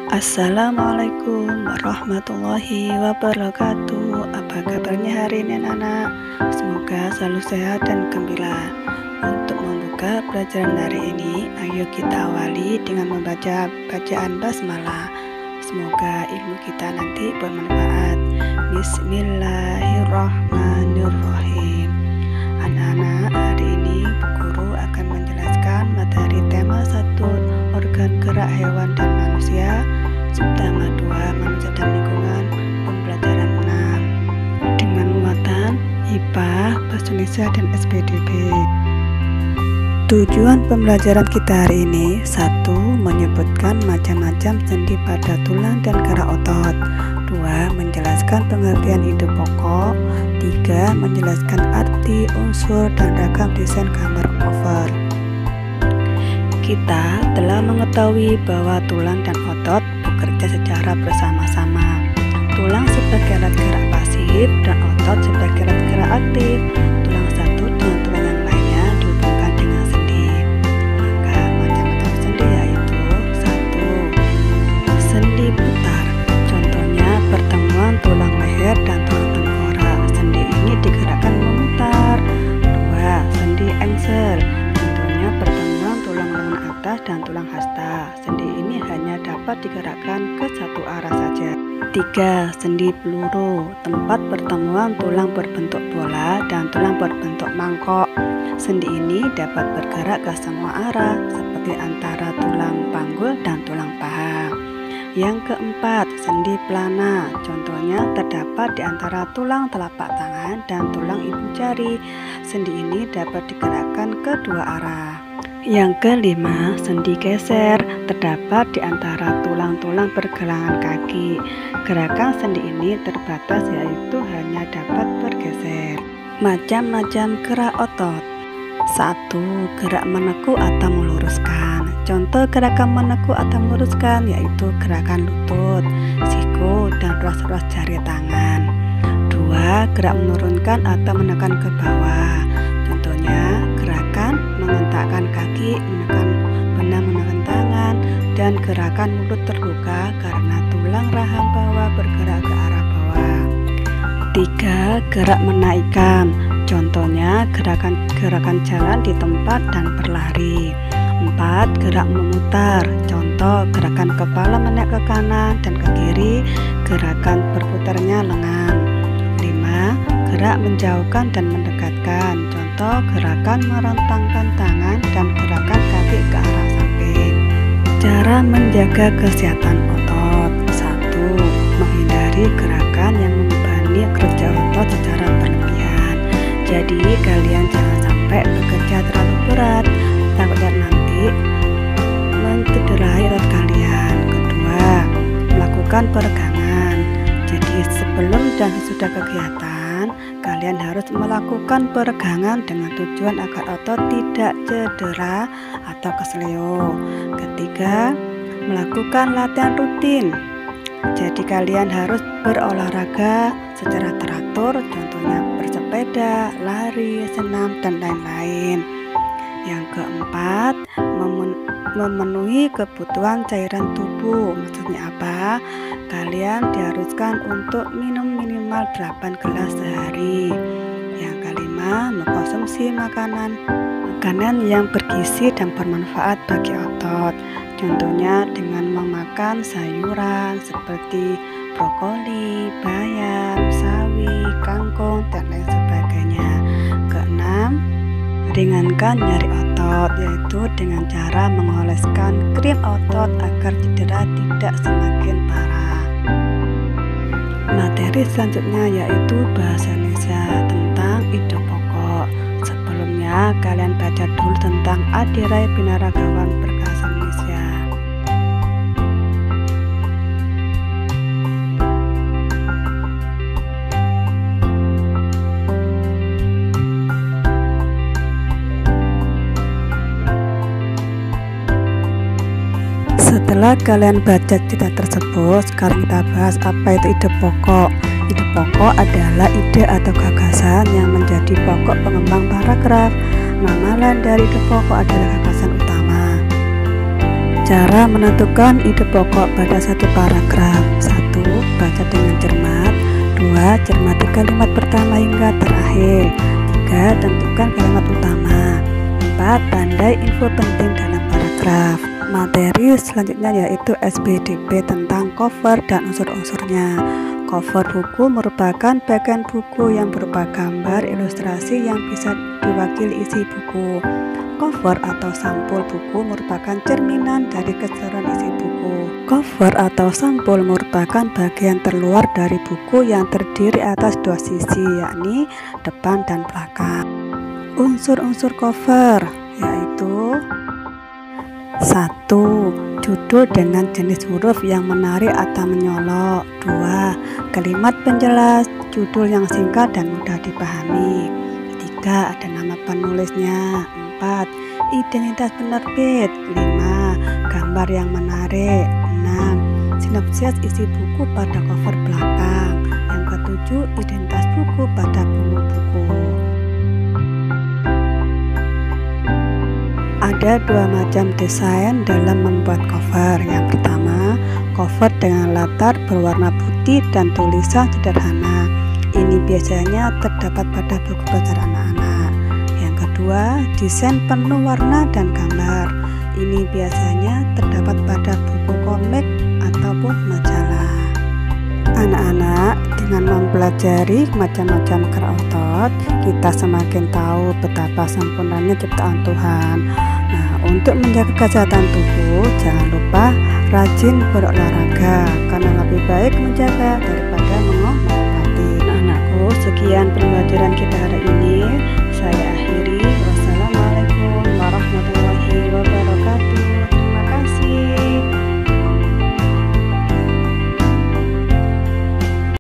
Assalamualaikum warahmatullahi wabarakatuh. Apa kabarnya hari ini anak-anak? Semoga selalu sehat dan gembira. Untuk membuka pelajaran hari ini, ayo kita awali dengan membaca bacaan basmalah. Semoga ilmu kita nanti bermanfaat. Bismillahirrahmanirrahim. Anak-anak, hari ini Bu Guru akan menjelaskan materi tema 1, organ gerak hewan dan manusia, subtema 2, manusia dan lingkungan, pembelajaran 6, dengan muatan IPA, Bahasa Indonesia dan SPDB. Tujuan pembelajaran kita hari ini: 1. Menyebutkan macam-macam sendi pada tulang dan gerak otot. 2. Menjelaskan pengertian ide pokok. 3. Menjelaskan arti, unsur, dan ragam desain gambar cover. Kita telah mengetahui bahwa tulang dan otot bekerja secara bersama-sama. Tulang sebagai alat gerak pasif dan otot sebagai alat gerak aktif. Tulang satu dengan tulang yang lainnya dihubungkan dengan sendi. Maka macam-macam sendi yaitu: 1. Sendi putar. Contohnya pertemuan tulang leher dan tulang tengkorak. Sendi ini digerakkan memutar. 2. Sendi engsel. Contohnya pertemuan tulang lengan atas dan tulang hasta. Sendi ini hanya dapat digerakkan ke satu arah saja. 3. Sendi peluru. Tempat pertemuan tulang berbentuk bola dan tulang berbentuk mangkok. Sendi ini dapat bergerak ke semua arah, seperti antara tulang panggul dan tulang paha. Yang keempat, sendi pelana. Contohnya terdapat di antara tulang telapak tangan dan tulang ibu jari. Sendi ini dapat digerakkan ke dua arah. Yang kelima, sendi geser. Terdapat di antara tulang-tulang pergelangan kaki. Gerakan sendi ini terbatas, yaitu hanya dapat bergeser. Macam-macam gerak otot. 1. Gerak menekuk atau meluruskan. Contoh gerakan menekuk atau meluruskan yaitu gerakan lutut, siku, dan ruas-ruas jari tangan. 2. Gerak menurunkan atau menekan ke bawah. Contohnya gerakan mengentakkan kaki, menekan benang, menekan tangan, dan gerakan mulut terbuka karena tulang rahang bawah bergerak ke arah bawah. 3. Gerak menaikkan. Contohnya gerakan jalan di tempat dan berlari. 4. Gerak memutar. Contoh gerakan kepala menaik ke kanan dan ke kiri, gerakan berputarnya lengan. 5. Gerak menjauhkan dan mendekatkan. Contoh gerakan merentangkan tangan dan gerakan kaki ke arah samping. Cara menjaga kesehatan otot. 1. Menghindari gerakan yang membebani kerja otot secara berlebihan. Jadi kalian jangan sampai bekerja terlalu berat, takutnya nanti mencederai otot kalian. Kedua, melakukan peregangan. Jadi sebelum dan sesudah kegiatan, kalian harus melakukan peregangan dengan tujuan agar otot tidak cedera atau kesleo. Ketiga, melakukan latihan rutin. Jadi kalian harus berolahraga secara teratur, contohnya bersepeda, lari, senam, dan lain-lain. Yang keempat, memenuhi kebutuhan cairan tubuh. Maksudnya apa? Kalian diharuskan untuk minum minimal 8 gelas sehari. Yang kelima, mengkonsumsi makanan yang bergizi dan bermanfaat bagi otot. Contohnya dengan memakan sayuran seperti brokoli, bayam, sawi, kangkung, dan lain sebagainya. Keenam, ringankan nyeri otot, yaitu dengan cara mengoleskan krim otot agar cedera tidak semakin parah. Materi selanjutnya yaitu bahasa Indonesia tentang ide pokok. Sebelumnya kalian baca dulu tentang Adirai Binaragawan Bahasa Indonesia. Setelah kalian baca cerita tersebut, sekarang kita bahas apa itu ide pokok. Ide pokok adalah ide atau gagasan yang menjadi pokok pengembang paragraf. Nama lain dari ide pokok adalah gagasan utama. Cara menentukan ide pokok pada satu paragraf. 1. Baca dengan cermat. 2. Cermati kalimat pertama hingga terakhir. 3. Tentukan kalimat utama. 4. Tandai info penting dalam paragraf. Materi selanjutnya yaitu SPDP tentang cover dan unsur-unsurnya. Cover buku merupakan bagian buku yang berupa gambar ilustrasi yang bisa diwakili isi buku. Cover atau sampul buku merupakan cerminan dari keseluruhan isi buku. Cover atau sampul merupakan bagian terluar dari buku yang terdiri atas dua sisi, yakni depan dan belakang. Unsur-unsur cover yaitu 1. Judul dengan jenis huruf yang menarik atau menyolok. 2. Kalimat penjelas, judul yang singkat dan mudah dipahami. 3. Ada nama penulisnya. 4. Identitas penerbit. 5. Gambar yang menarik. 6. Sinopsis isi buku pada cover belakang. Yang ketujuh, identitas buku pada bulu buku. Ada dua macam desain dalam membuat cover. Yang pertama, cover dengan latar berwarna putih dan tulisan sederhana. Ini biasanya terdapat pada buku pelajaran anak-anak. Yang kedua, desain penuh warna dan gambar. Ini biasanya terdapat pada buku komik ataupun majalah. Anak-anak, dengan mempelajari macam-macam gerak otot, kita semakin tahu betapa sempurnanya ciptaan Tuhan. Nah, untuk menjaga kesehatan tubuh, jangan lupa rajin berolahraga, karena lebih baik menjaga daripada mengobati. Anakku, sekian pembelajaran kita hari ini. Saya akhiri.